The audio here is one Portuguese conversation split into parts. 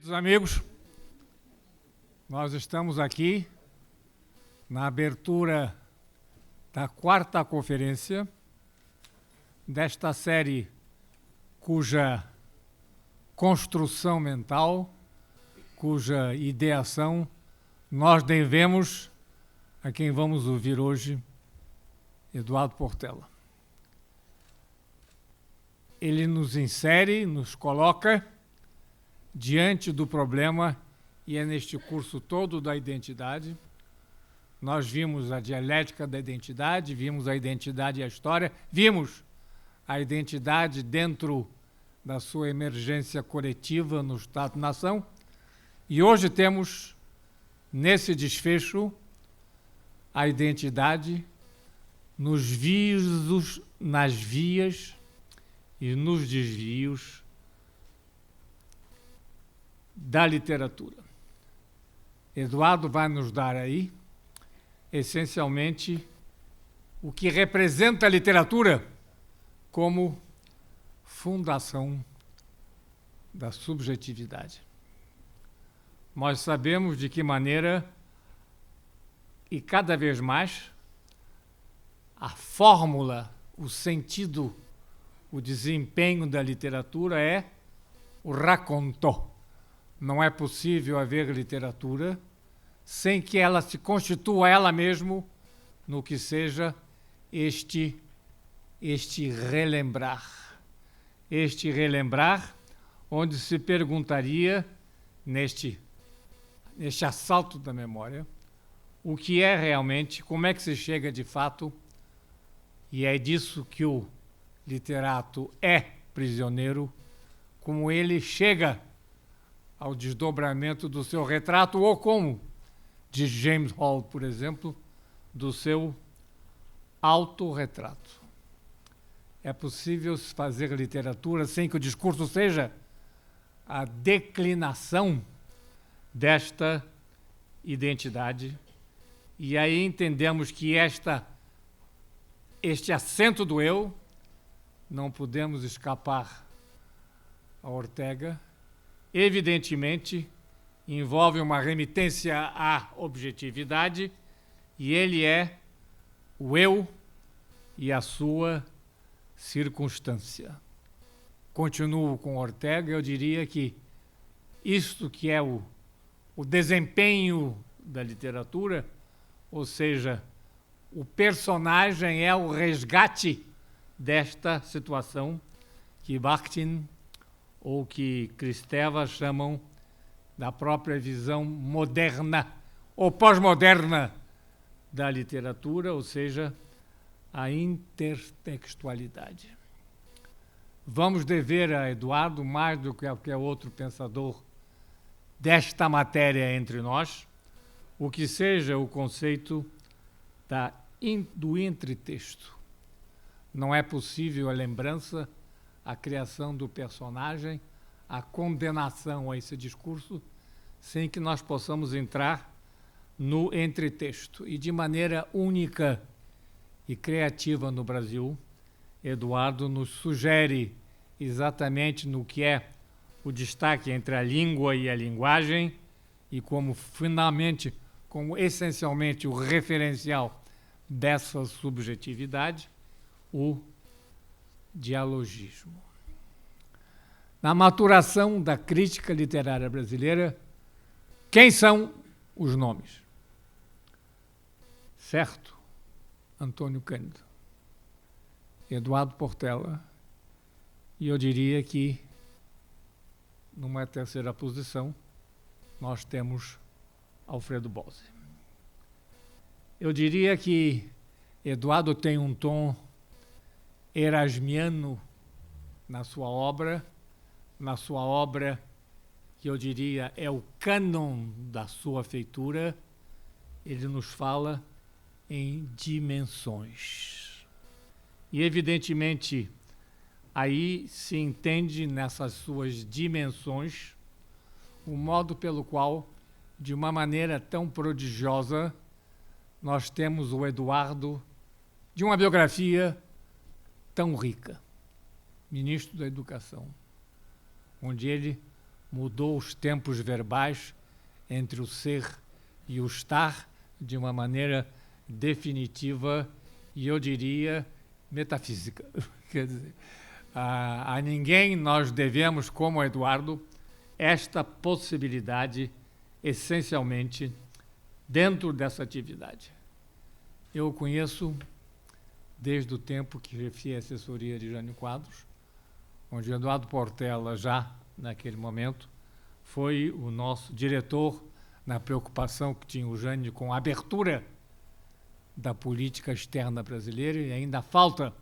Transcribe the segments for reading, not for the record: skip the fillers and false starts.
Queridos amigos, nós estamos aqui na abertura da 4ª conferência desta série cuja construção mental, cuja ideação nós devemos a quem vamos ouvir hoje, Eduardo Portela. Ele nos insere, nos coloca diante do problema, e é neste curso todo da identidade. Nós vimos a dialética da identidade, vimos a identidade e a história, vimos a identidade dentro da sua emergência coletiva no Estado-nação, e hoje temos, nesse desfecho, a identidade nos visos, nas vias e nos desvios da literatura. Eduardo vai nos dar aí, essencialmente, o que representa a literatura como fundação da subjetividade. Nós sabemos de que maneira, e cada vez mais, a fórmula, o sentido, o desempenho da literatura é o raconto. Não é possível haver literatura sem que ela se constitua ela mesma no que seja este relembrar. Este relembrar, onde se perguntaria, neste assalto da memória, o que é realmente, como é que se chega de fato, e é disso que o literato é prisioneiro, como ele chega ao desdobramento do seu retrato, ou como, de James Hall, por exemplo, do seu autorretrato. É possível fazer literatura sem que o discurso seja a declinação desta identidade, e aí entendemos que este acento do eu, não podemos escapar a Ortega, evidentemente, envolve uma remitência à objetividade, e ele é o eu e a sua circunstância. Continuo com Ortega, eu diria que isto que é o desempenho da literatura, ou seja, o personagem é o resgate desta situação que Bakhtin ou que Kristeva chamam da própria visão moderna ou pós-moderna da literatura, ou seja, a intertextualidade. Vamos dever a Eduardo, mais do que a qualquer outro pensador desta matéria entre nós, o que seja o conceito do entretexto. Não é possível a lembrança, a criação do personagem, a condenação a esse discurso, sem que nós possamos entrar no entretexto. E de maneira única e criativa no Brasil, Eduardo nos sugere exatamente no que é o destaque entre a língua e a linguagem, e como essencialmente o referencial dessa subjetividade, o dialogismo. Na maturação da crítica literária brasileira, quem são os nomes? Certo, Antônio Cândido, Eduardo Portela, e eu diria que, numa terceira posição, nós temos Alfredo Bose. Eu diria que Eduardo tem um tom erasmiano na sua obra que eu diria é o cânon da sua feitura. Ele nos fala em dimensões. E, evidentemente, aí se entende nessas suas dimensões o modo pelo qual, de uma maneira tão prodigiosa, nós temos o Eduardo de uma biografia tão rica, ministro da Educação, onde ele mudou os tempos verbais entre o ser e o estar de uma maneira definitiva e, eu diria, metafísica. Quer dizer, a ninguém nós devemos, como Eduardo, esta possibilidade, essencialmente, dentro dessa atividade. Eu o conheço desde o tempo que chefiei a assessoria de Jânio Quadros, onde Eduardo Portela, já naquele momento, foi o nosso diretor na preocupação que tinha o Jânio com a abertura da política externa brasileira, e ainda falta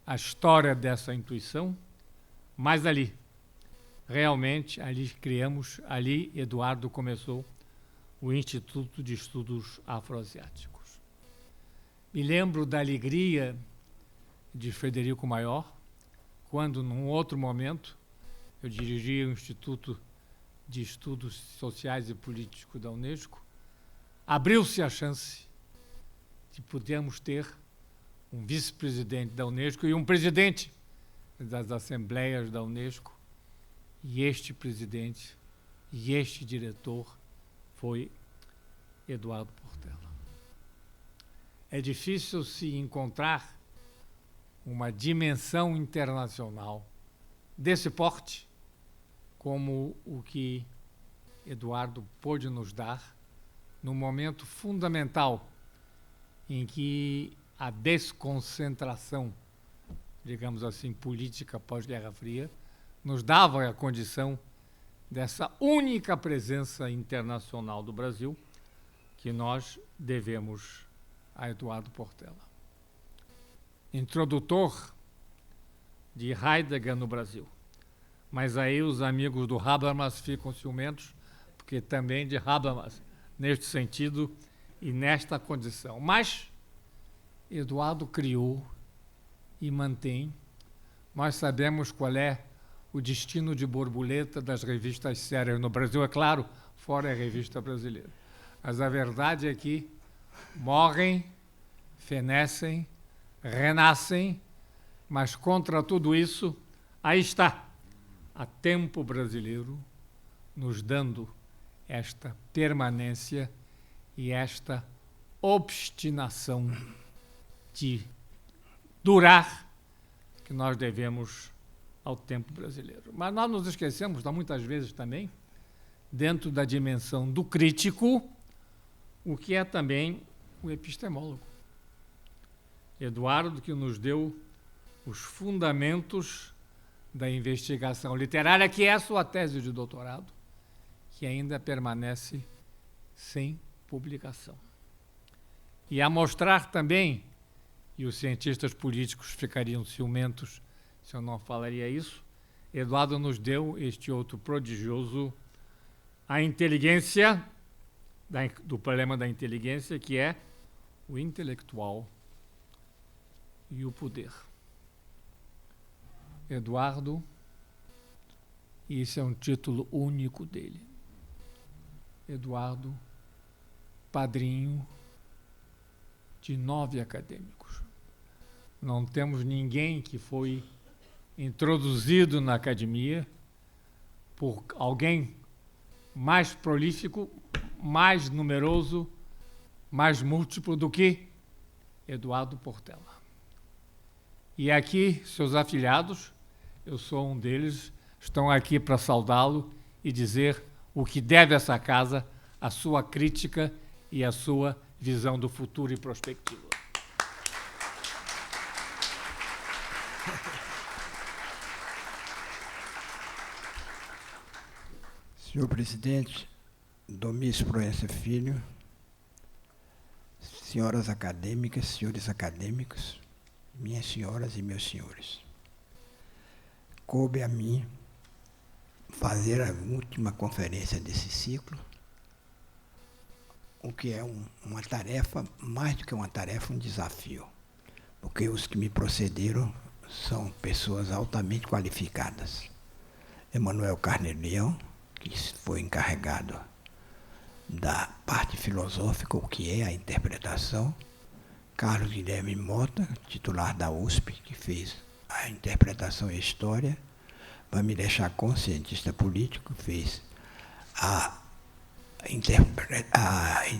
a história dessa intuição, mas ali, realmente, ali criamos, ali Eduardo começou o Instituto de Estudos Afroasiáticos. Me lembro da alegria de Frederico Maior, quando, num outro momento, eu dirigia o Instituto de Estudos Sociais e Políticos da Unesco, abriu-se a chance de podermos ter um vice-presidente da Unesco e um presidente das assembleias da Unesco, e este presidente e este diretor foi Eduardo Portela. É difícil se encontrar uma dimensão internacional desse porte como o que Eduardo pôde nos dar no momento fundamental em que a desconcentração, digamos assim, política pós-Guerra Fria, nos dava a condição dessa única presença internacional do Brasil que nós devemos a Eduardo Portela. Introdutor de Heidegger no Brasil. Mas aí os amigos do Habermas ficam ciumentos, porque também de Habermas, neste sentido e nesta condição. Mas Eduardo criou e mantém. Nós sabemos qual é o destino de borboleta das revistas sérias no Brasil, é claro, fora a revista brasileira. Mas a verdade é que morrem, fenecem, renascem, mas contra tudo isso, aí está a Tempo Brasileiro nos dando esta permanência e esta obstinação de durar que nós devemos ao tempo brasileiro. Mas nós nos esquecemos, muitas vezes também, dentro da dimensão do crítico, o que é também o epistemólogo. Eduardo, que nos deu os fundamentos da investigação literária, que é a sua tese de doutorado, que ainda permanece sem publicação. E a mostrar também, e os cientistas políticos ficariam ciumentos se eu não falaria isso, Eduardo nos deu este outro prodigioso, a inteligência, do problema da inteligência, que é o intelectual e o poder. Eduardo, e esse é um título único dele, Eduardo, padrinho de 9 acadêmicos. Não temos ninguém que foi introduzido na academia por alguém mais prolífico, mais numeroso, mais múltiplo do que Eduardo Portela. E aqui, seus afilhados, eu sou um deles, estão aqui para saudá-lo e dizer o que deve essa casa, a sua crítica e a sua visão do futuro e prospectiva. Senhor presidente, Domício Proença Filho, senhoras acadêmicas, senhores acadêmicos, minhas senhoras e meus senhores, coube a mim fazer a última conferência desse ciclo, o que é uma tarefa, mais do que uma tarefa, um desafio, porque os que me procederam são pessoas altamente qualificadas. Emanuel Carneiro Leão, que foi encarregado da parte filosófica, o que é a interpretação, Carlos Guilherme Mota, titular da USP, que fez a interpretação e a história, para me deixar conscientista político, fez a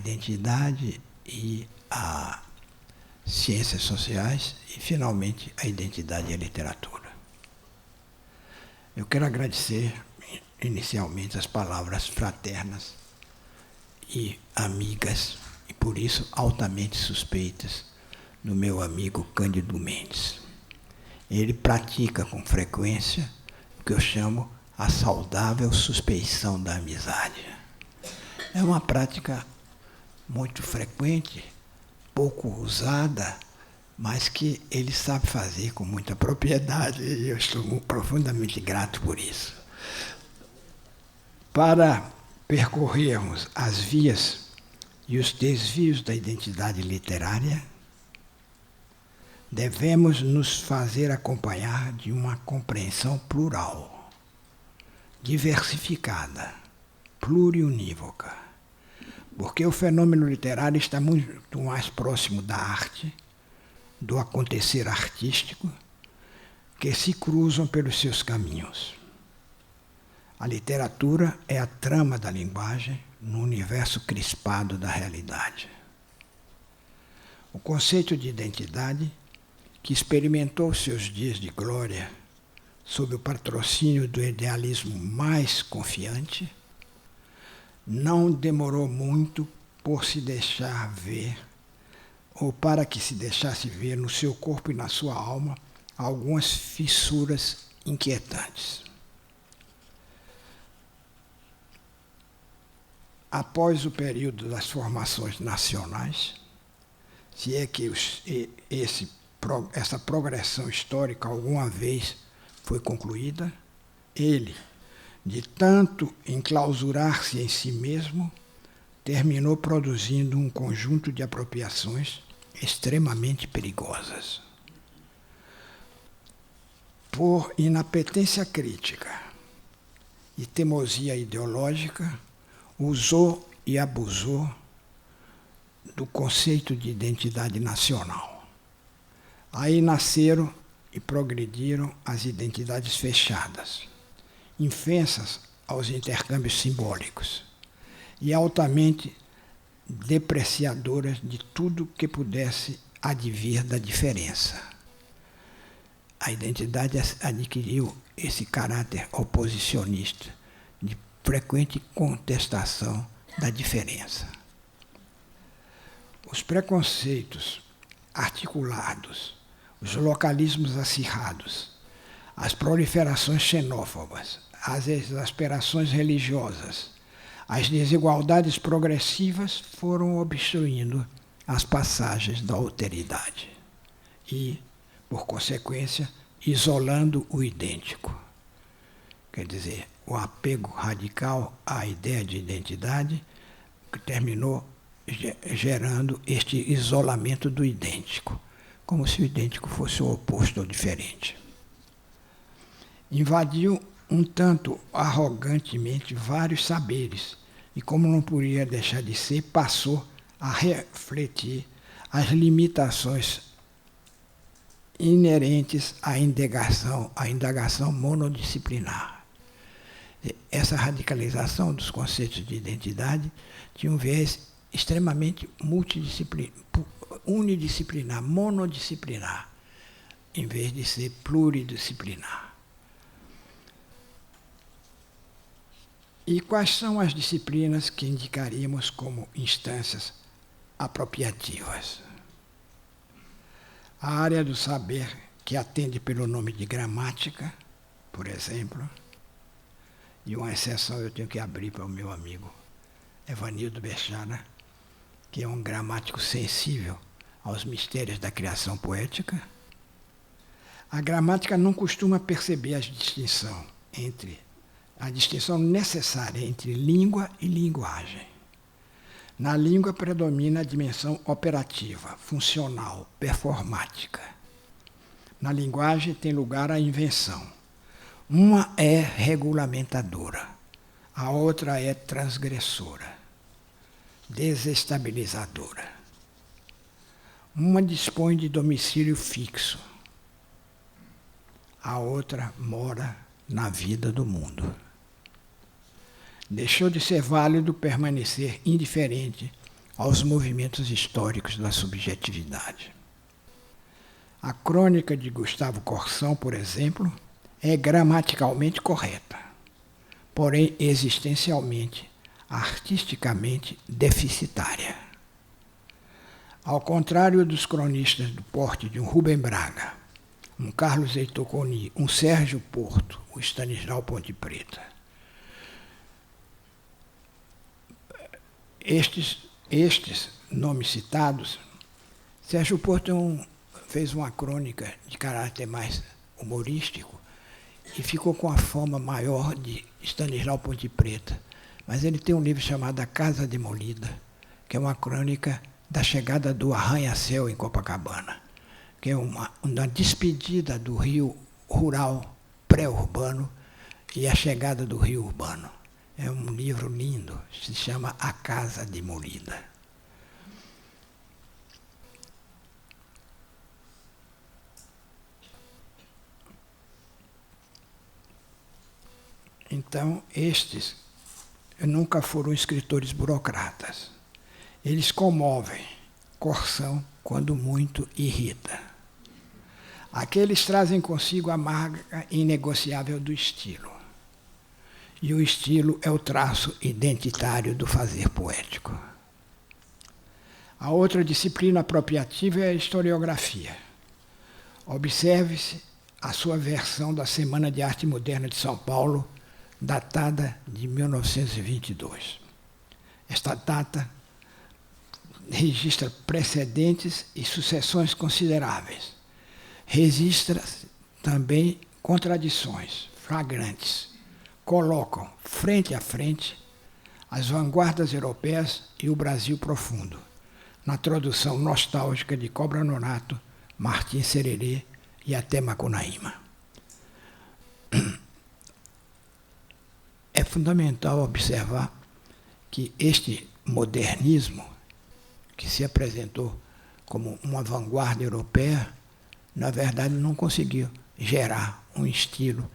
identidade e a ciências sociais e, finalmente, a identidade e a literatura. Eu quero agradecer, inicialmente, as palavras fraternas e amigas, e por isso altamente suspeitas, do meu amigo Cândido Mendes. Ele pratica com frequência o que eu chamo a saudável suspeição da amizade. É uma prática muito frequente, pouco usada, mas que ele sabe fazer com muita propriedade, e eu estou profundamente grato por isso. Para percorrermos as vias e os desvios da identidade literária, devemos nos fazer acompanhar de uma compreensão plural, diversificada, pluriunívoca, porque o fenômeno literário está muito mais próximo da arte, do acontecer artístico, que se cruzam pelos seus caminhos. A literatura é a trama da linguagem no universo crispado da realidade. O conceito de identidade, que experimentou seus dias de glória sob o patrocínio do idealismo mais confiante, não demorou muito por se deixar ver, ou para que se deixasse ver no seu corpo e na sua alma algumas fissuras inquietantes. Após o período das formações nacionais, se é que essa progressão histórica alguma vez foi concluída, ele, de tanto enclausurar-se em si mesmo, terminou produzindo um conjunto de apropriações extremamente perigosas. Por inapetência crítica e teimosia ideológica, usou e abusou do conceito de identidade nacional. Aí nasceram e progrediram as identidades fechadas, infensas aos intercâmbios simbólicos e altamente depreciadoras de tudo que pudesse advir da diferença. A identidade adquiriu esse caráter oposicionista de frequente contestação da diferença. Os preconceitos articulados, os localismos acirrados, as proliferações xenófobas, as exasperações religiosas, as desigualdades progressivas foram obstruindo as passagens da alteridade e, por consequência, isolando o idêntico. Quer dizer, o apego radical à ideia de identidade que terminou gerando este isolamento do idêntico, como se o idêntico fosse o oposto ou diferente. Invadiu um tanto arrogantemente vários saberes e, como não podia deixar de ser, passou a refletir as limitações inerentes à indagação monodisciplinar. Essa radicalização dos conceitos de identidade tinha um viés extremamente unidisciplinar, monodisciplinar, em vez de ser pluridisciplinar. E quais são as disciplinas que indicaríamos como instâncias apropriativas? A área do saber, que atende pelo nome de gramática, por exemplo, e uma exceção eu tenho que abrir para o meu amigo Evanildo Bechara, que é um gramático sensível aos mistérios da criação poética. A gramática não costuma perceber a distinção necessária entre língua e linguagem. Na língua predomina a dimensão operativa, funcional, performática. Na linguagem tem lugar a invenção. Uma é regulamentadora, a outra é transgressora, desestabilizadora. Uma dispõe de domicílio fixo, a outra mora na vida do mundo. Deixou de ser válido permanecer indiferente aos movimentos históricos da subjetividade. A crônica de Gustavo Corsão, por exemplo, é gramaticalmente correta, porém existencialmente, artisticamente deficitária. Ao contrário dos cronistas do porte de um Rubem Braga, um Carlos Heitor Coni, um Sérgio Porto, um Stanislau Ponte Preta, estes nomes citados, Sérgio Porto fez uma crônica de caráter mais humorístico e ficou com a fama maior de Stanislau Ponte Preta. Mas ele tem um livro chamado A Casa Demolida, que é uma crônica da chegada do arranha-céu em Copacabana, que é uma despedida do Rio rural pré-urbano e a chegada do Rio urbano. É um livro lindo, se chama A Casa Demolida. Então, estes nunca foram escritores burocratas. Eles comovem, Corsão, quando muito irrita. Aqueles trazem consigo a marca inegociável do estilo. E o estilo é o traço identitário do fazer poético. A outra disciplina apropriativa é a historiografia. Observe-se a sua versão da Semana de Arte Moderna de São Paulo, datada de 1922. Esta data registra precedentes e sucessões consideráveis. Registra também contradições flagrantes. Colocam frente a frente as vanguardas europeias e o Brasil profundo, na tradução nostálgica de Cobra Nonato, Martim Sererê e até Macunaíma. É fundamental observar que este modernismo, que se apresentou como uma vanguarda europeia, na verdade não conseguiu gerar um estilo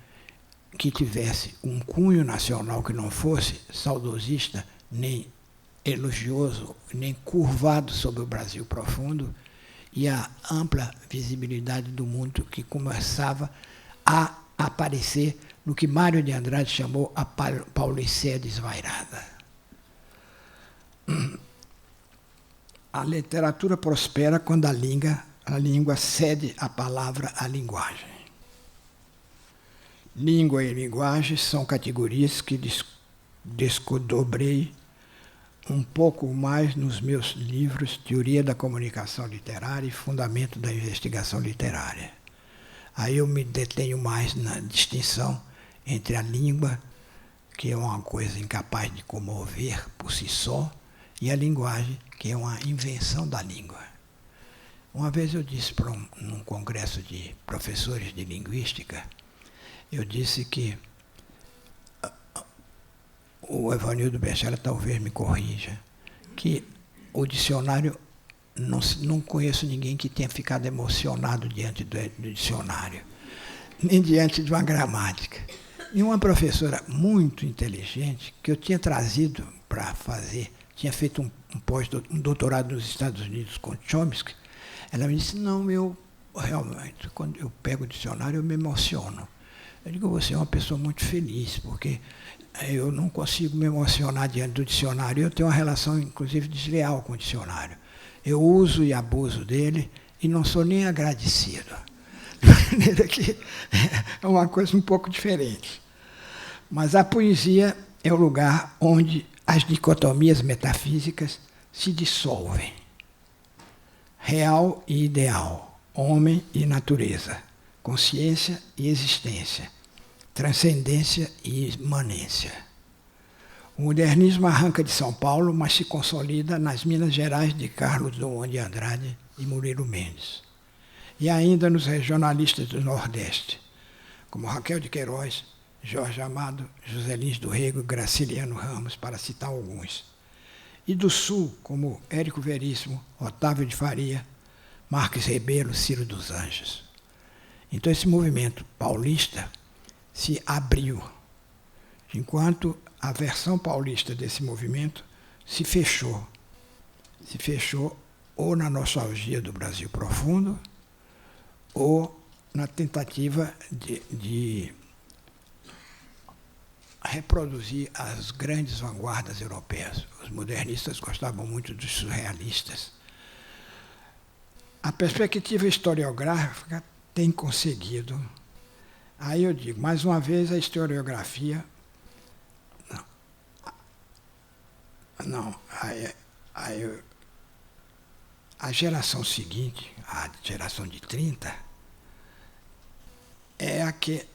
que tivesse um cunho nacional que não fosse saudosista, nem elogioso, nem curvado sobre o Brasil profundo, e a ampla visibilidade do mundo que começava a aparecer no que Mário de Andrade chamou a Paulicéia desvairada. A literatura prospera quando a língua cede a palavra à linguagem. Língua e linguagem são categorias que desdobrei um pouco mais nos meus livros Teoria da Comunicação Literária e Fundamento da Investigação Literária. Aí eu me detenho mais na distinção entre a língua, que é uma coisa incapaz de comover por si só, e a linguagem, que é uma invenção da língua. Uma vez eu disse num congresso de professores de linguística, eu disse que o Evanildo Bechara talvez me corrija, que o dicionário, não conheço ninguém que tenha ficado emocionado diante do dicionário, nem diante de uma gramática. E uma professora muito inteligente, que eu tinha trazido para fazer, tinha feito um doutorado nos Estados Unidos com Chomsky, ela me disse, não, eu realmente, quando eu pego o dicionário, eu me emociono. Eu digo, você é uma pessoa muito feliz, porque eu não consigo me emocionar diante do dicionário. Eu tenho uma relação, inclusive, desleal com o dicionário. Eu uso e abuso dele e não sou nem agradecido. De maneira que é uma coisa um pouco diferente. Mas a poesia é o lugar onde as dicotomias metafísicas se dissolvem. Real e ideal, homem e natureza, consciência e existência, transcendência e imanência. O modernismo arranca de São Paulo, mas se consolida nas Minas Gerais de Carlos Drummond de Andrade e Murilo Mendes. E ainda nos regionalistas do Nordeste, como Raquel de Queiroz, Jorge Amado, José Lins do Rego e Graciliano Ramos, para citar alguns. E do Sul, como Érico Veríssimo, Otávio de Faria, Marques Ribeiro, Ciro dos Anjos. Então esse movimento paulista se abriu, enquanto a versão paulista desse movimento se fechou. Se fechou ou na nostalgia do Brasil profundo, ou na tentativa de reproduzir as grandes vanguardas europeias. Os modernistas gostavam muito dos surrealistas. A perspectiva historiográfica tem conseguido. Aí eu digo, mais uma vez, a historiografia... A geração seguinte, a geração de 30, é a que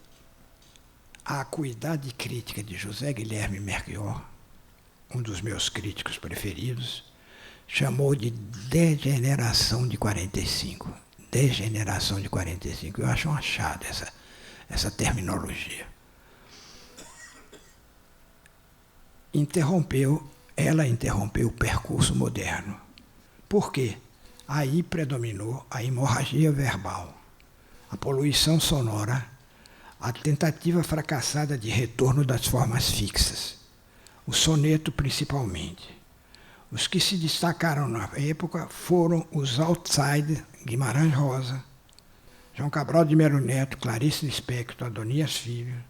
a acuidade crítica de José Guilherme Melchior, um dos meus críticos preferidos, chamou de degeneração de 45. Degeneração de 45. Eu acho um achado essa terminologia. Ela interrompeu o percurso moderno. Por quê? Aí predominou a hemorragia verbal, a poluição sonora, a tentativa fracassada de retorno das formas fixas, o soneto principalmente. Os que se destacaram na época foram os outsiders Guimarães Rosa, João Cabral de Melo Neto, Clarice Lispector, Adonias Filho.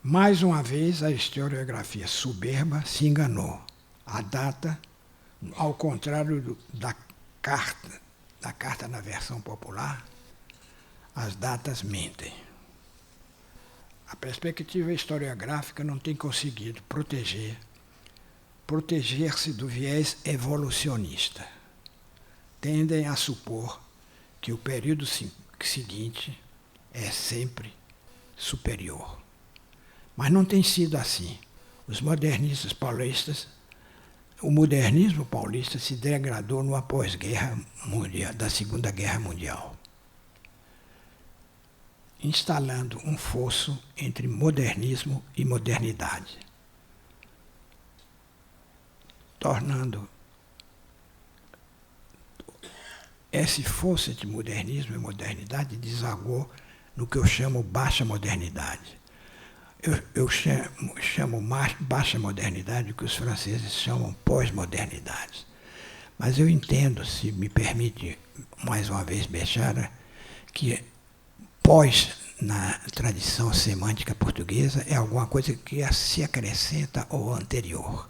Mais uma vez, a historiografia soberba se enganou. A data, ao contrário da carta na versão popular, as datas mentem. A perspectiva historiográfica não tem conseguido proteger-se do viés evolucionista. Tendem a supor que o período seguinte é sempre superior. Mas não tem sido assim. Os modernistas paulistas, o modernismo paulista se degradou no pós-guerra mundial, da Segunda Guerra Mundial, instalando um fosso entre modernismo e modernidade, tornando esse fosso entre modernismo e modernidade desagou no que eu chamo baixa modernidade. Eu chamo baixa modernidade, o que os franceses chamam pós-modernidade. Mas eu entendo, se me permite, mais uma vez, Bechara, que pós, na tradição semântica portuguesa, é alguma coisa que se acrescenta ao anterior.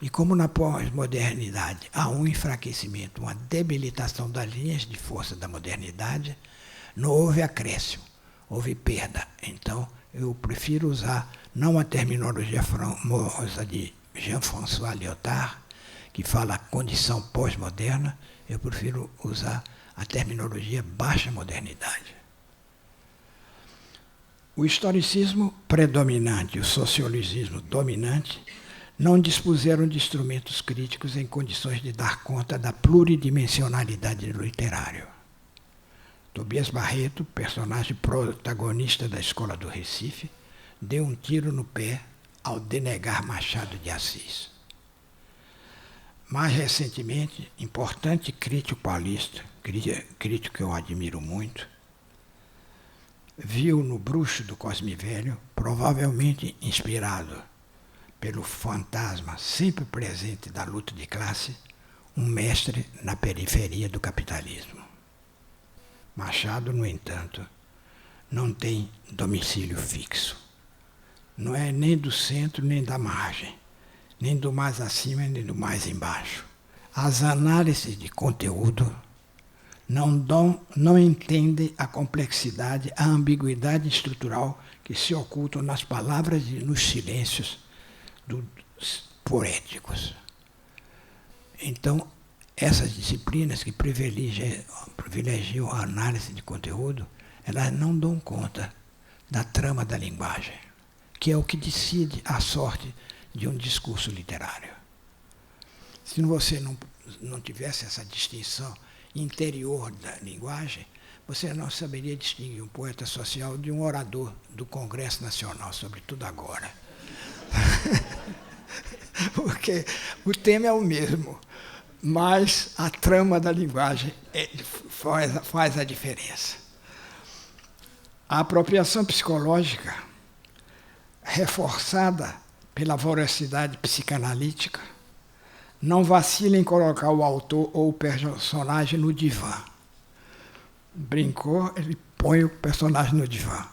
E como na pós-modernidade há um enfraquecimento, uma debilitação das linhas de força da modernidade, não houve acréscimo, houve perda. Então, eu prefiro usar não a terminologia famosa de Jean-François Lyotard, que fala condição pós-moderna, eu prefiro usar a terminologia baixa modernidade. O historicismo predominante e o sociologismo dominante não dispuseram de instrumentos críticos em condições de dar conta da pluridimensionalidade do literário. Tobias Barreto, personagem protagonista da Escola do Recife, deu um tiro no pé ao denegar Machado de Assis. Mais recentemente, importante crítico paulista, crítico que eu admiro muito, viu no Bruxo do Cosme Velho, provavelmente inspirado pelo fantasma sempre presente da luta de classe, um mestre na periferia do capitalismo. Machado, no entanto, não tem domicílio fixo. Não é nem do centro, nem da margem, nem do mais acima, nem do mais embaixo. As análises de conteúdo não entendem a complexidade, a ambiguidade estrutural que se ocultam nas palavras e nos silêncios dos poéticos. Então, essas disciplinas que privilegiam a análise de conteúdo, elas não dão conta da trama da linguagem, que é o que decide a sorte de um discurso literário. Se você não tivesse essa distinção interior da linguagem, você não saberia distinguir um poeta social de um orador do Congresso Nacional, sobretudo agora. Porque o tema é o mesmo, mas a trama da linguagem faz a diferença. A apropriação psicológica, reforçada pela voracidade psicanalítica, não vacila em colocar o autor ou o personagem no divã. Brincou, ele põe o personagem no divã.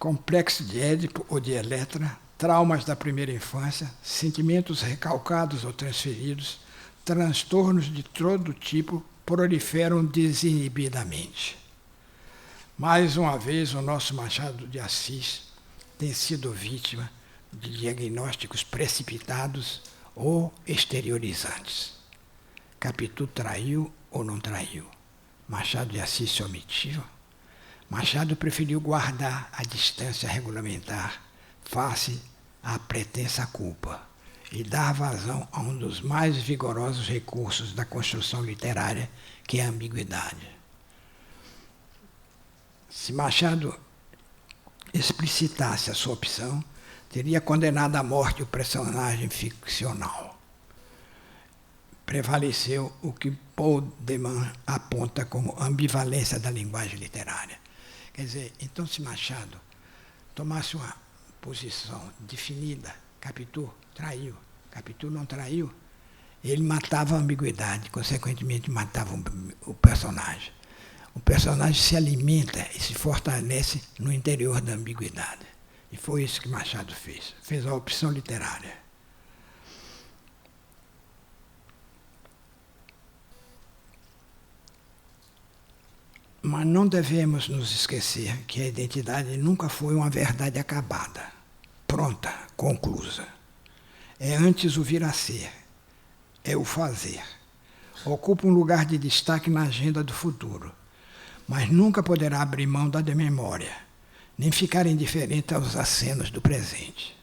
Complexo de Édipo ou de Eletra, traumas da primeira infância, sentimentos recalcados ou transferidos, transtornos de todo tipo proliferam desinibidamente. Mais uma vez, o nosso Machado de Assis tem sido vítima de diagnósticos precipitados ou exteriorizantes. Capitu traiu ou não traiu? Machado de Assis se omitiu? Machado preferiu guardar a distância regulamentar face à pretensa culpa e dar vazão a um dos mais vigorosos recursos da construção literária, que é a ambiguidade. Se Machado explicitasse a sua opção, teria condenado à morte o personagem ficcional. Prevaleceu o que Paul Deman aponta como ambivalência da linguagem literária. Quer dizer, então se Machado tomasse uma posição definida, Capitu traiu, Capitu não traiu, ele matava a ambiguidade, consequentemente matava o personagem. O personagem se alimenta e se fortalece no interior da ambiguidade. E foi isso que Machado fez. Fez a opção literária. Mas não devemos nos esquecer que a identidade nunca foi uma verdade acabada, pronta, conclusa. É antes o vir a ser, é o fazer. Ocupa um lugar de destaque na agenda do futuro, mas nunca poderá abrir mão da memória, nem ficar indiferente aos acenos do presente.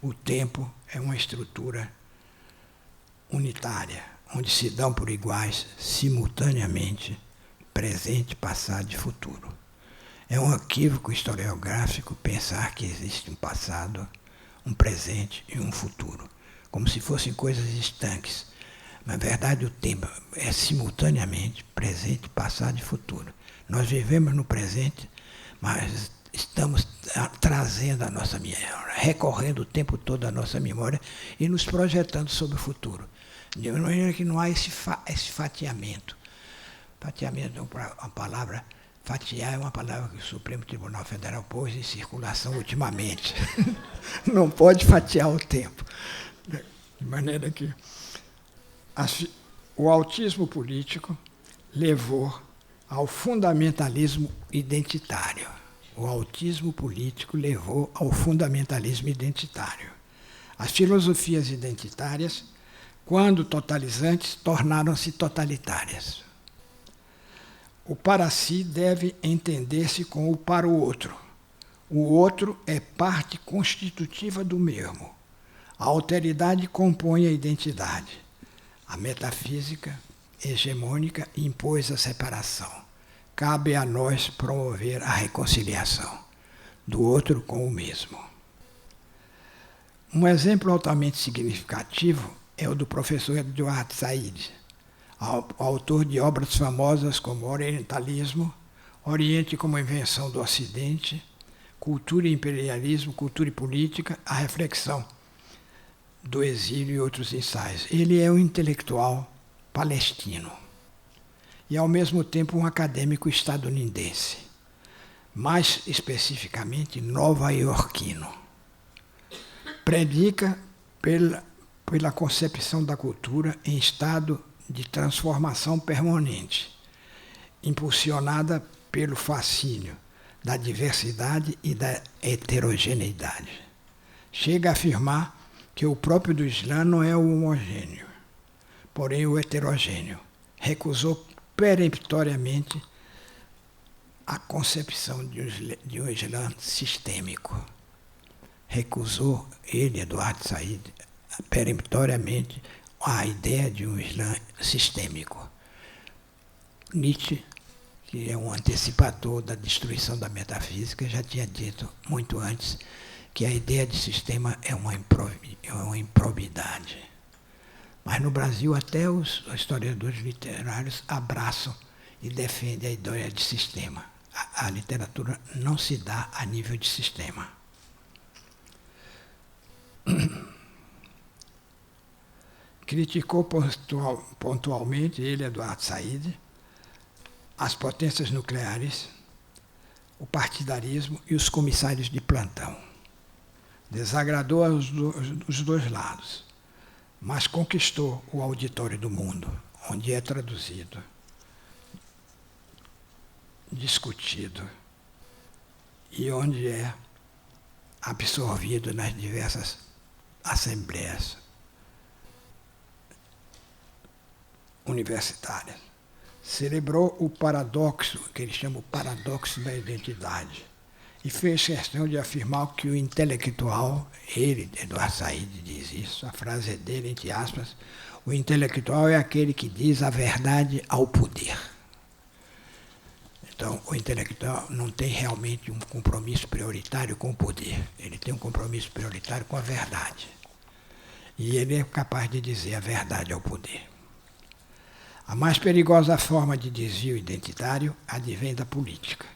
O tempo é uma estrutura unitária, onde se dão por iguais, simultaneamente, presente, passado e futuro. É um equívoco historiográfico pensar que existe um passado, um presente e um futuro, como se fossem coisas estanques. Na verdade, o tempo é simultaneamente presente, passado e futuro. Nós vivemos no presente, mas estamos trazendo a nossa memória, recorrendo o tempo todo à nossa memória e nos projetando sobre o futuro. De maneira que não há esse fatiamento. Fatiamento é uma palavra, fatiar é uma palavra que o Supremo Tribunal Federal pôs em circulação ultimamente. Não pode fatiar o tempo. De maneira que o autismo político levou ao fundamentalismo identitário. O autismo político levou ao fundamentalismo identitário. As filosofias identitárias, quando totalizantes, tornaram-se totalitárias. O para si deve entender-se com o para o outro. O outro é parte constitutiva do mesmo. A alteridade compõe a identidade. A metafísica hegemônica impôs a separação. Cabe a nós promover a reconciliação do outro com o mesmo. Um exemplo altamente significativo é o do professor Eduardo Said, autor de obras famosas como Orientalismo, Oriente como Invenção do Ocidente, Cultura e Imperialismo, Cultura e Política, A Reflexão do Exílio e outros ensaios. Ele é um intelectual palestino e, ao mesmo tempo, um acadêmico estadunidense, mais especificamente nova-iorquino. Predica pela concepção da cultura em estado de transformação permanente, impulsionada pelo fascínio da diversidade e da heterogeneidade. Chega a afirmar que o próprio do Islã não é o homogêneo, porém o heterogêneo. Recusou peremptoriamente a concepção de um Islã sistêmico. Recusou ele, Eduardo Said, peremptoriamente a ideia de um Islã sistêmico. Nietzsche, que é um antecipador da destruição da metafísica, já tinha dito muito antes que a ideia de sistema é uma improbidade. Mas no Brasil até os historiadores literários abraçam e defendem a ideia de sistema. A literatura não se dá a nível de sistema. Criticou pontualmente, ele, Eduardo Said, as potências nucleares, o partidarismo e os comissários de plantão. Desagradou os dois lados, mas conquistou o auditório do mundo, onde é traduzido, discutido e onde é absorvido nas diversas assembleias universitárias. Celebrou o paradoxo, que ele chama o paradoxo da identidade, e fez questão de afirmar que o intelectual, ele, Eduardo Said, diz isso, a frase é dele, entre aspas, o intelectual é aquele que diz a verdade ao poder. Então, o intelectual não tem realmente um compromisso prioritário com o poder, ele tem um compromisso prioritário com a verdade. E ele é capaz de dizer a verdade ao poder. A mais perigosa forma de desvio identitário advém da política,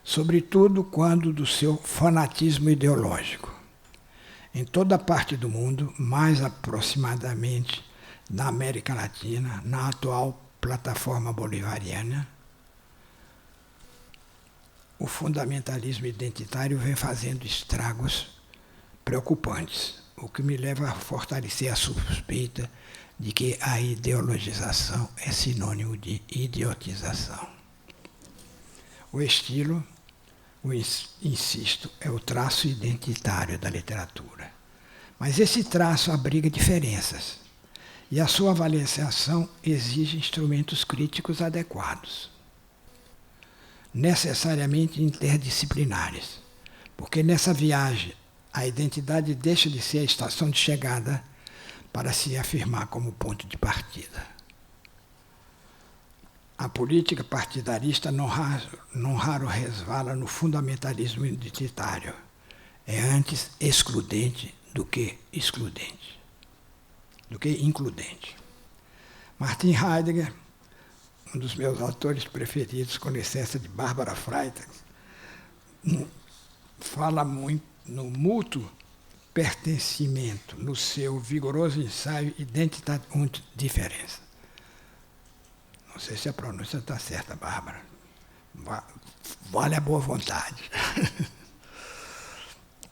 sobretudo quando do seu fanatismo ideológico. Em toda parte do mundo, mais aproximadamente na América Latina, na atual plataforma bolivariana, o fundamentalismo identitário vem fazendo estragos preocupantes, o que me leva a fortalecer a suspeita de que a ideologização é sinônimo de idiotização. O estilo, insisto, é o traço identitário da literatura. Mas esse traço abriga diferenças, e a sua avaliação exige instrumentos críticos adequados, necessariamente interdisciplinares, porque nessa viagem a identidade deixa de ser a estação de chegada para se afirmar como ponto de partida. A política partidarista não raro resvala no fundamentalismo identitário. É antes excludente do que excludente, do que includente. Martin Heidegger, um dos meus autores preferidos, com licença de Bárbara Freitag, fala muito no mútuo pertencimento, no seu vigoroso ensaio Identität und Differenz. Não sei se a pronúncia está certa, Bárbara. Vale a boa vontade.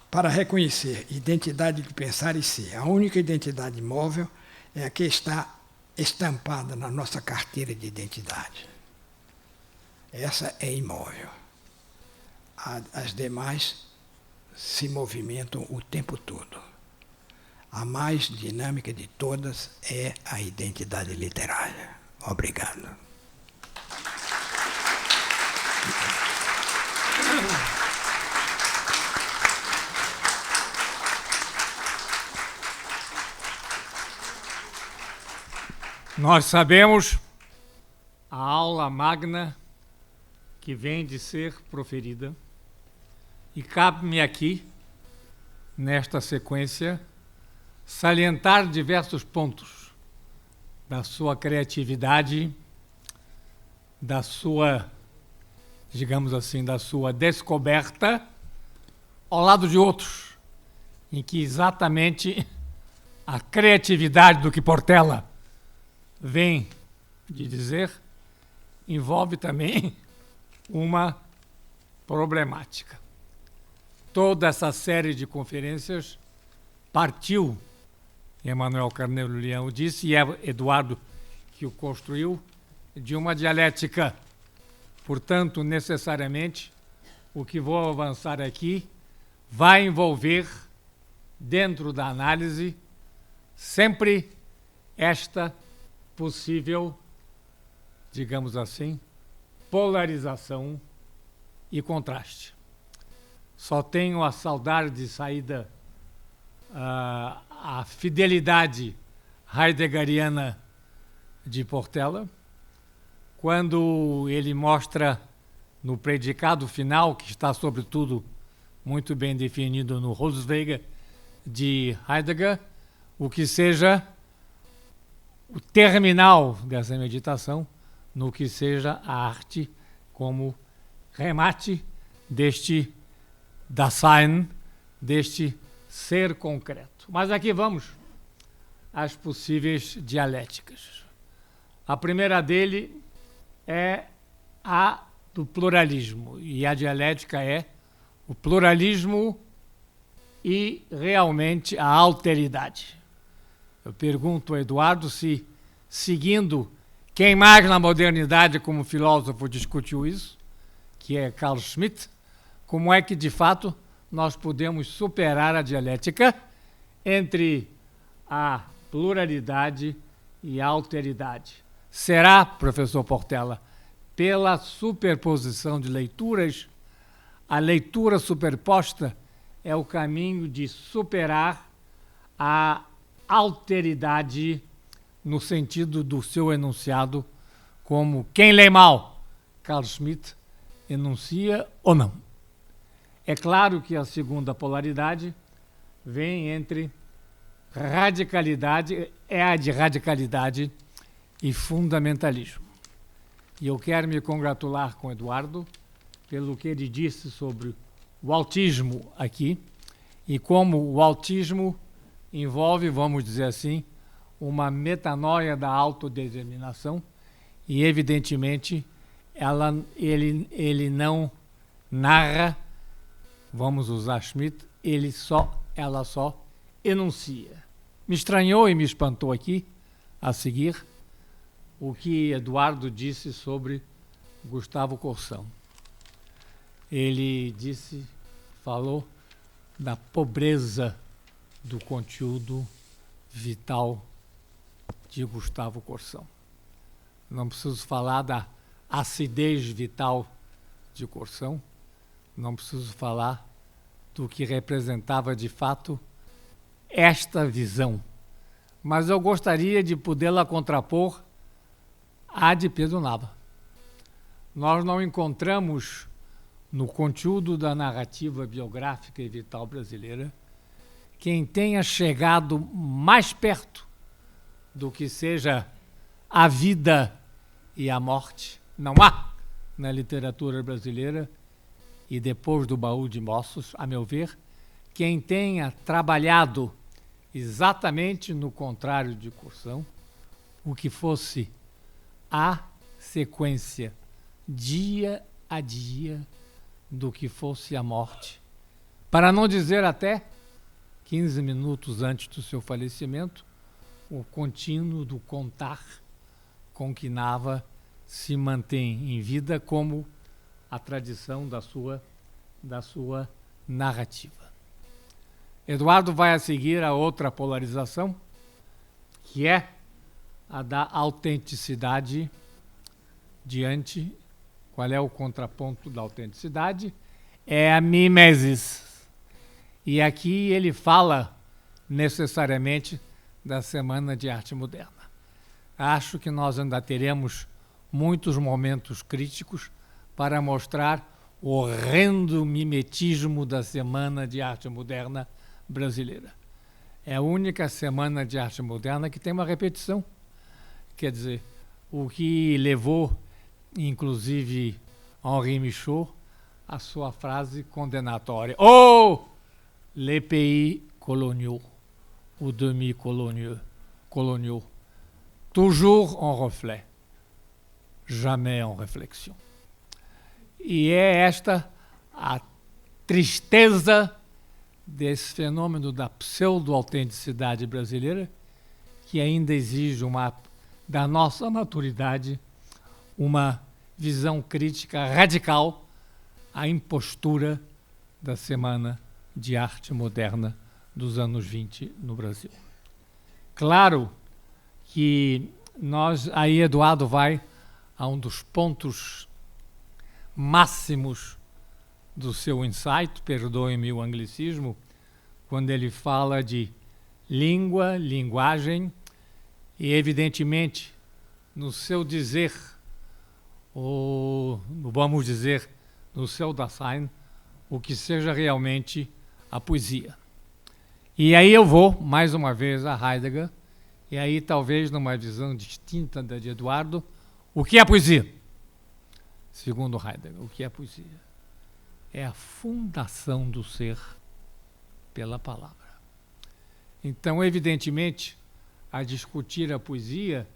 Para reconhecer identidade de pensar e ser, a única identidade móvel é a que está estampada na nossa carteira de identidade. Essa é imóvel. As demais se movimentam o tempo todo. A mais dinâmica de todas é a identidade literária. Obrigado. Nós sabemos a aula magna que vem de ser proferida e cabe-me aqui, nesta sequência, salientar diversos pontos da sua criatividade, da sua, digamos assim, da sua descoberta, ao lado de outros, em que exatamente a criatividade do que Portela vem de dizer envolve também uma problemática. Toda essa série de conferências partiu, Emmanuel Carneiro Leão disse, e é Eduardo que o construiu, de uma dialética. Portanto, necessariamente, o que vou avançar aqui vai envolver, dentro da análise, sempre esta possível, digamos assim, polarização e contraste. Só tenho a saudar de saída a fidelidade heideggeriana de Portela, quando ele mostra no predicado final, que está sobretudo muito bem definido no Rosweiger de Heidegger, o que seja o terminal dessa meditação, no que seja a arte como remate deste Dasein, deste ser concreto. Mas aqui vamos às possíveis dialéticas. A primeira dele é a do pluralismo, e a dialética é o pluralismo e realmente a alteridade. Eu pergunto ao Eduardo se, seguindo quem mais na modernidade como filósofo discutiu isso, que é Carl Schmitt, como é que de fato nós podemos superar a dialética entre a pluralidade e a alteridade. Será, professor Portela, pela superposição de leituras? A leitura superposta é o caminho de superar a alteridade no sentido do seu enunciado, como quem lê mal, Carl Schmitt, enuncia ou não. É claro que a segunda polaridade vem entre radicalidade, é a de radicalidade e fundamentalismo. E eu quero me congratular com Eduardo pelo que ele disse sobre o autismo aqui, e como o autismo envolve, vamos dizer assim, uma metanoia da autodeterminação, e evidentemente ele não narra, vamos usar Schmitt, ela só enuncia. Me estranhou e me espantou aqui, a seguir, o que Eduardo disse sobre Gustavo Corsão. Ele falou da pobreza do conteúdo vital de Gustavo Corsão. Não preciso falar da acidez vital de Corsão, não preciso falar do que representava de fato esta visão, mas eu gostaria de podê-la contrapor à de Pedro Nava. Nós não encontramos no conteúdo da narrativa biográfica e vital brasileira quem tenha chegado mais perto do que seja a vida e a morte. Não há na literatura brasileira, e depois do Baú de Mossos, a meu ver, quem tenha trabalhado exatamente no contrário de Corsão, o que fosse a sequência dia a dia do que fosse a morte, para não dizer até 15 minutos antes do seu falecimento, o contínuo do contar com que Nava se mantém em vida como a tradição da sua narrativa. Eduardo vai a seguir a outra polarização, que é a da autenticidade diante. Qual é o contraponto da autenticidade? É a mimesis. E aqui ele fala necessariamente da Semana de Arte Moderna. Acho que nós ainda teremos muitos momentos críticos para mostrar o horrendo mimetismo da Semana de Arte Moderna brasileira. É a única Semana de Arte Moderna que tem uma repetição. Quer dizer, o que levou, inclusive, Henri Michaud a sua frase condenatória. Oh, les pays coloniaux, ou demi-coloniaux, toujours en reflet, jamais en réflexion. E é esta a tristeza desse fenômeno da pseudo-autenticidade brasileira, que ainda exige da nossa maturidade uma visão crítica radical à impostura da Semana de Arte Moderna dos anos 20 no Brasil. Claro que aí Eduardo vai a um dos pontos máximos do seu insight, perdoe-me o anglicismo, quando ele fala de língua, linguagem e, evidentemente, no seu dizer, ou vamos dizer, no seu Dasein, o que seja realmente a poesia. E aí eu vou, mais uma vez, a Heidegger, e aí talvez numa visão distinta da de Eduardo, o que é a poesia? segundo Heidegger, o que é poesia? É a fundação do ser pela palavra. Então, evidentemente, a discutir a poesia,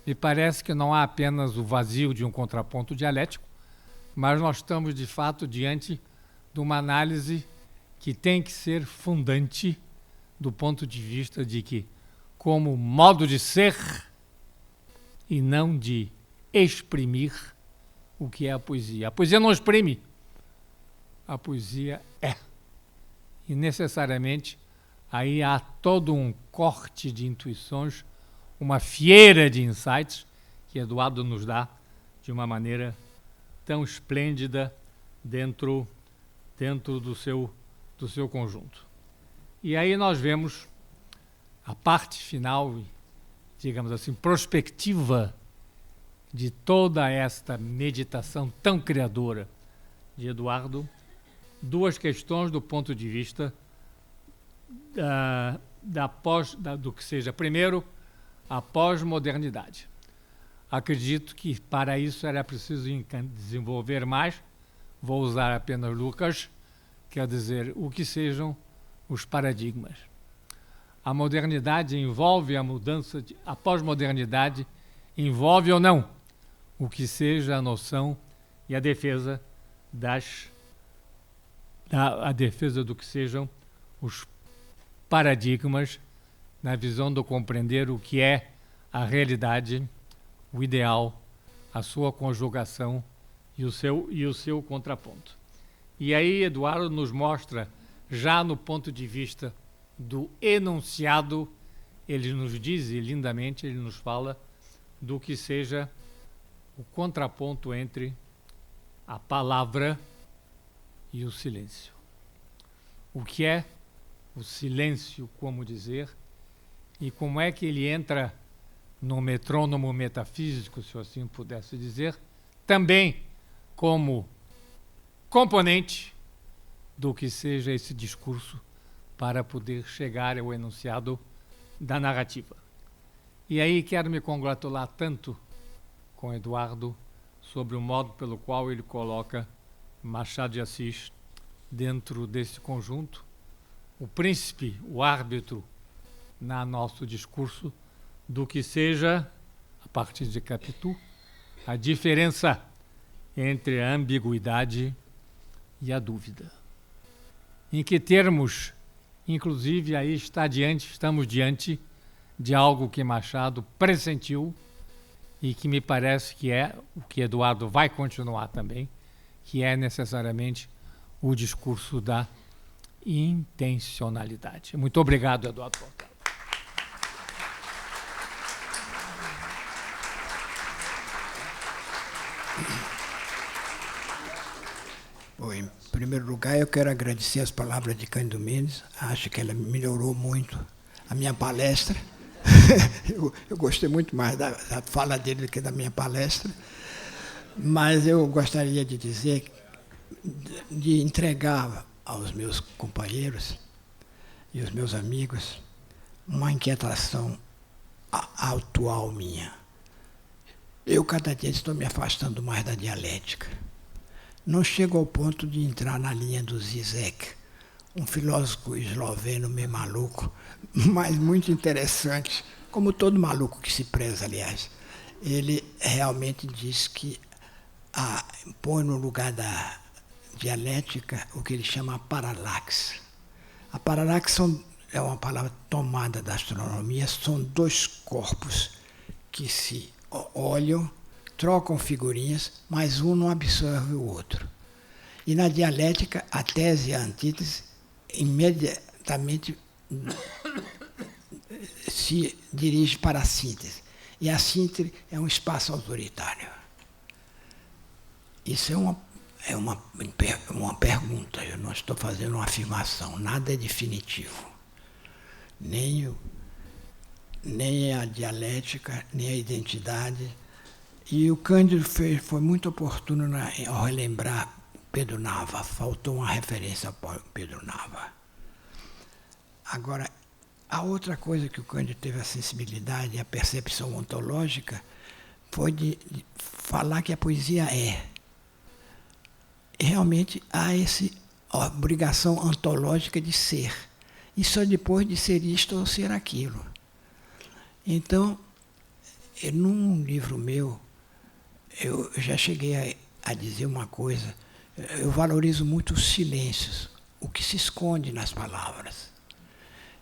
me parece que não há apenas o vazio de um contraponto dialético, mas nós estamos, de fato, diante de uma análise que tem que ser fundante do ponto de vista de que, como modo de ser e não de exprimir o que é a poesia. A poesia não exprime, a poesia é. E necessariamente aí há todo um corte de intuições, uma fieira de insights que Eduardo nos dá de uma maneira tão esplêndida dentro do seu conjunto. E aí nós vemos a parte final, digamos assim, prospectiva de toda esta meditação tão criadora de Eduardo, duas questões do ponto de vista do que seja, primeiro, a pós-modernidade. Acredito que para isso era preciso desenvolver mais, vou usar apenas Lucas, quer dizer, o que sejam os paradigmas. A modernidade envolve a mudança, a pós-modernidade envolve ou não o que seja a noção e a defesa a defesa do que sejam os paradigmas na visão de compreender o que é a realidade, o ideal, a sua conjugação e o seu contraponto. E aí Eduardo nos mostra, já no ponto de vista do enunciado, ele nos diz, e lindamente ele nos fala, do que seja o contraponto entre a palavra e o silêncio. O que é o silêncio, como dizer, e como é que ele entra no metrônomo metafísico, se eu assim pudesse dizer, também como componente do que seja esse discurso para poder chegar ao enunciado da narrativa. E aí quero me congratular tanto com Eduardo sobre o modo pelo qual ele coloca Machado de Assis dentro desse conjunto, o príncipe, o árbitro, no nosso discurso, do que seja, a partir de Capitu, a diferença entre a ambiguidade e a dúvida. Em que termos, inclusive, aí estamos diante de algo que Machado pressentiu e que me parece que é o que Eduardo vai continuar também, que é necessariamente o discurso da intencionalidade. Muito obrigado, Eduardo Portela. Bom, em primeiro lugar, eu quero agradecer as palavras de Cândido Mendes. Acho que ela melhorou muito a minha palestra. Eu gostei muito mais da fala dele do que da minha palestra. Mas eu gostaria de dizer, de entregar aos meus companheiros e aos meus amigos uma inquietação atual minha. Eu, cada dia, estou me afastando mais da dialética. Não chego ao ponto de entrar na linha do Zizek, um filósofo esloveno meio maluco, mas muito interessante, como todo maluco que se preza, aliás. Ele realmente diz que põe no lugar da dialética o que ele chama paralaxe. A paralaxe é uma palavra tomada da astronomia, são dois corpos que se olham, trocam figurinhas, mas um não absorve o outro. E na dialética, a tese e a antítese imediatamente se dirige para a síntese. E a síntese é um espaço autoritário. Isso é uma pergunta, eu não estou fazendo uma afirmação, nada é definitivo. Nem a dialética, nem a identidade. E o Cândido foi muito oportuno ao relembrar Pedro Nava, faltou uma referência ao Pedro Nava. Agora, a outra coisa que o Cândido teve a sensibilidade e a percepção ontológica foi de falar que a poesia é. realmente há essa obrigação ontológica de ser. E só depois de ser isto ou ser aquilo. Então, num livro meu, eu já cheguei a dizer uma coisa. Eu valorizo muito os silêncios, o que se esconde nas palavras.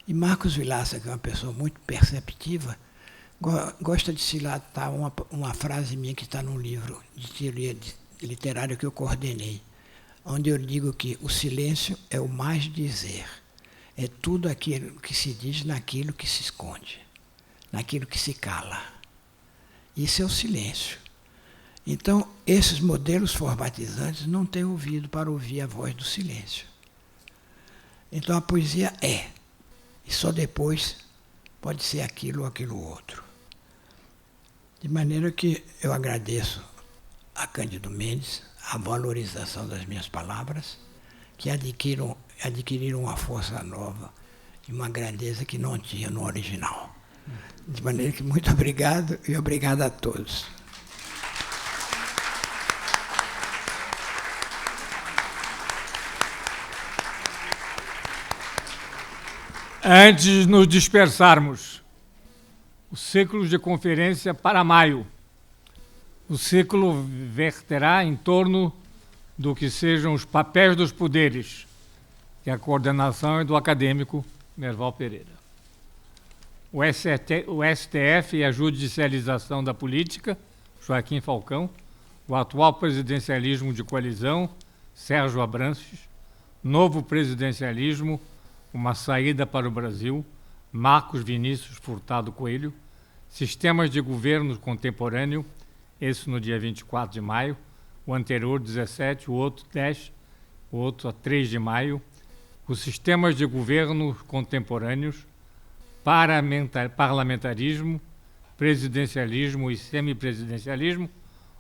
E Marcos Vilaça, que é uma pessoa muito perceptiva, gosta de citar uma frase minha que está num livro de teoria literária que eu coordenei, onde eu digo que o silêncio é o mais dizer. É tudo aquilo que se diz naquilo que se esconde, naquilo que se cala. Isso é o silêncio. Então, esses modelos formatizantes não têm ouvido para ouvir a voz do silêncio. Então, a poesia é, e só depois pode ser aquilo ou aquilo outro. De maneira que eu agradeço a Cândido Mendes a valorização das minhas palavras, que adquiriram uma força nova e uma grandeza que não tinha no original. De maneira que muito obrigado e obrigado a todos. Antes de nos dispersarmos, o ciclo de conferência para maio. O ciclo verterá em torno do que sejam os papéis dos poderes, que a coordenação é do acadêmico Merval Pereira. O STF e a judicialização da política, Joaquim Falcão. O atual presidencialismo de coalizão, Sérgio Abranches. Novo presidencialismo, uma saída para o Brasil, Marcos Vinícius Furtado Coelho. Sistemas de governo contemporâneo, esse no dia 24 de maio, o anterior 17, o outro 10, o outro a 3 de maio. Os sistemas de governo contemporâneos, parlamentarismo, presidencialismo e semipresidencialismo,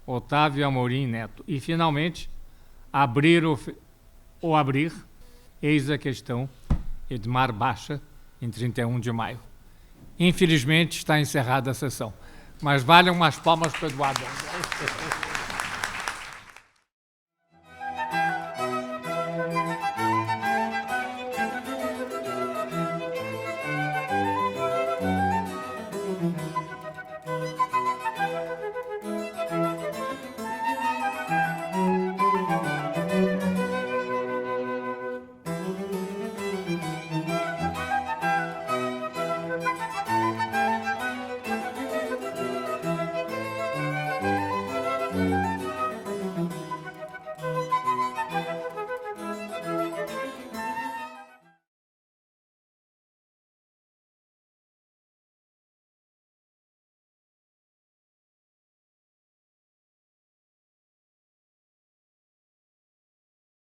Otávio Amorim Neto. E, finalmente, abrir, eis a questão, Edmar Baixa, em 31 de maio. Infelizmente, está encerrada a sessão. Mas valham umas palmas para o Eduardo.